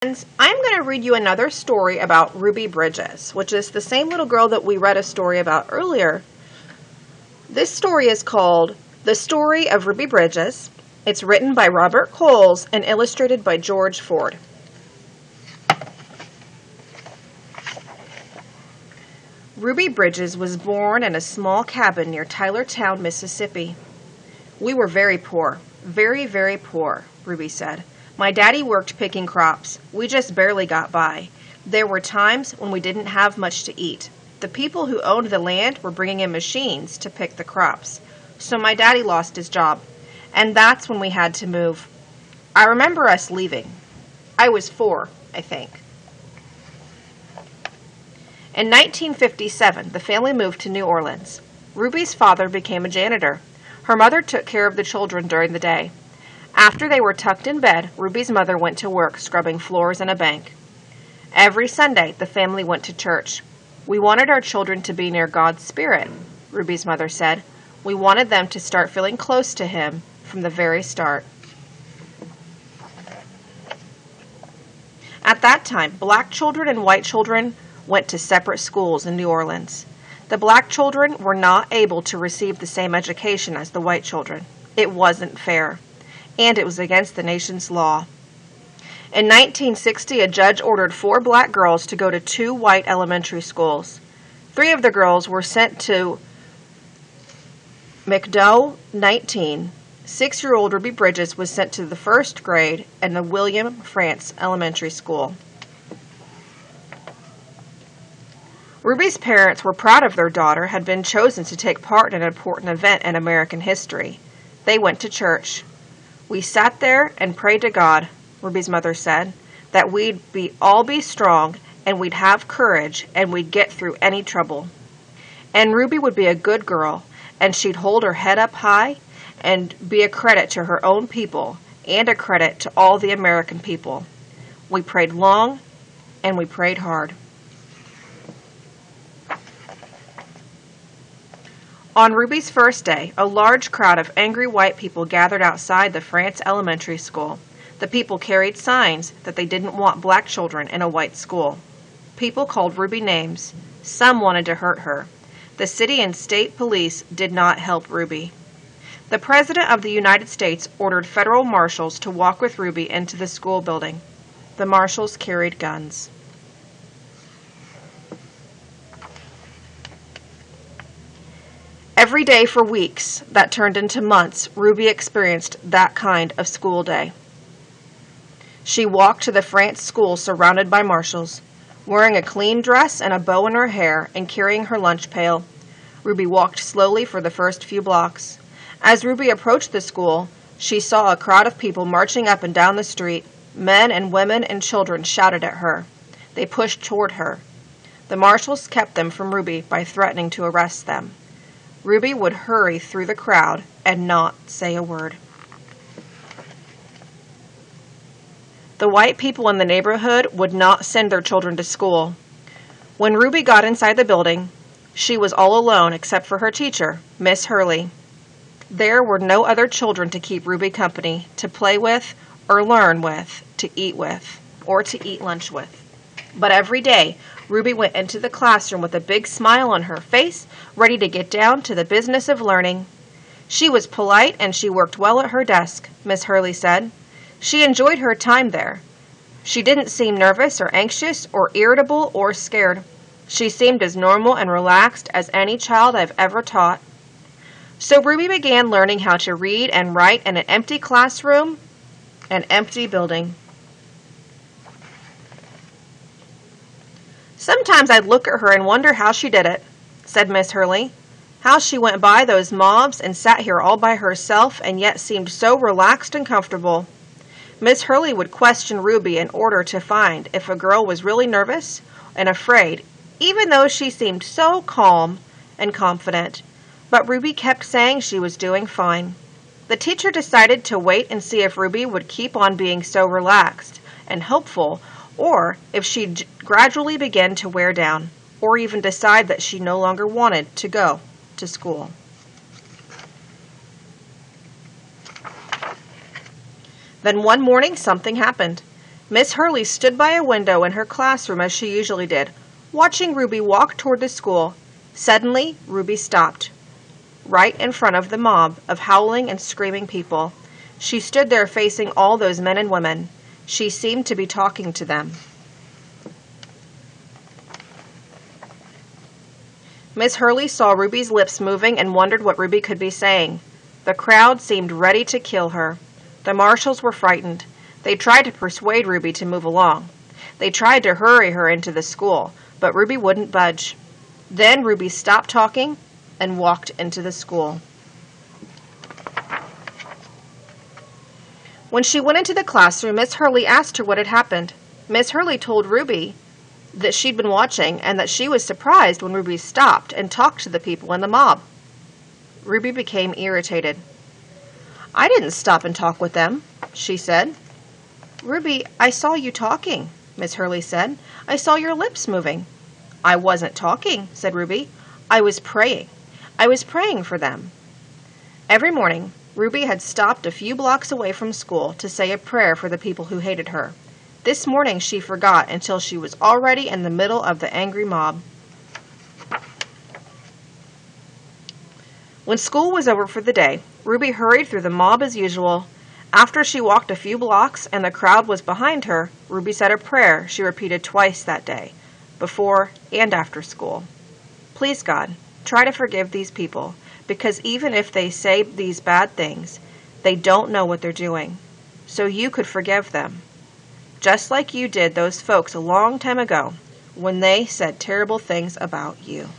friends, I'm going to read you another story about Ruby Bridges, which is the same little girl that we read a story about earlier. This story is called The Story of Ruby Bridges. It's written by Robert Coles and illustrated by George Ford. Ruby Bridges was born in a small cabin near Tylertown, Mississippi. We were very poor, very, very poor, Ruby said. My daddy worked picking crops. We just barely got by. There were times when we didn't have much to eat. The people who owned the land were bringing in machines to pick the crops. So my daddy lost his job. And that's when we had to move. I remember us leaving. I was 4, I think. In 1957, the family moved to New Orleans. Ruby's father became a janitor. Her mother took care of the children during the day. After they were tucked in bed, Ruby's mother went to work scrubbing floors in a bank. Every Sunday, the family went to church. We wanted our children to be near God's Spirit, Ruby's mother said. We wanted them to start feeling close to Him from the very start. At that time, black children and white children went to separate schools in New Orleans. The black children were not able to receive the same education as the white children. It wasn't fair, and it was against the nation's law. In 1960, a judge ordered 4 black girls to go to 2 white elementary schools. 3 of the girls were sent to McDowell 19. 6-year-old Ruby Bridges was sent to the 1st grade in the William France Elementary School. Ruby's parents were proud of their daughter had been chosen to take part in an important event in American history. They went to church. We sat there and prayed to God, Ruby's mother said, that we'd all be strong and we'd have courage and we'd get through any trouble. And Ruby would be a good girl and she'd hold her head up high and be a credit to her own people and a credit to all the American people. We prayed long and we prayed hard. On Ruby's first day, a large crowd of angry white people gathered outside the France Elementary School. The people carried signs that they didn't want black children in a white school. People called Ruby names. Some wanted to hurt her. The city and state police did not help Ruby. The President of the United States ordered federal marshals to walk with Ruby into the school building. The marshals carried guns. Every day for weeks that turned into months, Ruby experienced that kind of school day. She walked to the France school surrounded by marshals, wearing a clean dress and a bow in her hair and carrying her lunch pail. Ruby walked slowly for the first few blocks. As Ruby approached the school, she saw a crowd of people marching up and down the street. Men and women and children shouted at her. They pushed toward her. The marshals kept them from Ruby by threatening to arrest them. Ruby would hurry through the crowd and not say a word. The white people in the neighborhood would not send their children to school. When Ruby got inside the building, she was all alone except for her teacher, Miss Hurley. There were no other children to keep Ruby company, to play with, or learn with, to eat with, or to eat lunch with. But every day, Ruby went into the classroom with a big smile on her face, ready to get down to the business of learning. She was polite and she worked well at her desk, Miss Hurley said. She enjoyed her time there. She didn't seem nervous or anxious or irritable or scared. She seemed as normal and relaxed as any child I've ever taught. So Ruby began learning how to read and write in an empty classroom, an empty building. Sometimes I'd look at her and wonder how she did it, said Miss Hurley. How she went by those mobs and sat here all by herself and yet seemed so relaxed and comfortable. Miss Hurley would question Ruby in order to find if a girl was really nervous and afraid, even though she seemed so calm and confident. But Ruby kept saying she was doing fine. The teacher decided to wait and see if Ruby would keep on being so relaxed and hopeful, or if she'd gradually begin to wear down, or even decide that she no longer wanted to go to school. Then one morning something happened. Miss Hurley stood by a window in her classroom as she usually did, watching Ruby walk toward the school. Suddenly, Ruby stopped, right in front of the mob of howling and screaming people. She stood there facing all those men and women. She seemed to be talking to them. Miss Hurley saw Ruby's lips moving and wondered what Ruby could be saying. The crowd seemed ready to kill her. The marshals were frightened. They tried to persuade Ruby to move along. They tried to hurry her into the school, but Ruby wouldn't budge. Then Ruby stopped talking and walked into the school. When she went into the classroom, Miss Hurley asked her what had happened. Miss Hurley told Ruby that she'd been watching and that she was surprised when Ruby stopped and talked to the people in the mob. Ruby became irritated. "I didn't stop and talk with them," she said. "Ruby, I saw you talking," Miss Hurley said. "I saw your lips moving." "I wasn't talking," said Ruby. "I was praying. I was praying for them." Every morning, Ruby had stopped a few blocks away from school to say a prayer for the people who hated her. This morning she forgot until she was already in the middle of the angry mob. When school was over for the day, Ruby hurried through the mob as usual. After she walked a few blocks and the crowd was behind her, Ruby said a prayer she repeated twice that day, before and after school. "Please, God, try to forgive these people, because even if they say these bad things, they don't know what they're doing. So you could forgive them, just like you did those folks a long time ago when they said terrible things about you."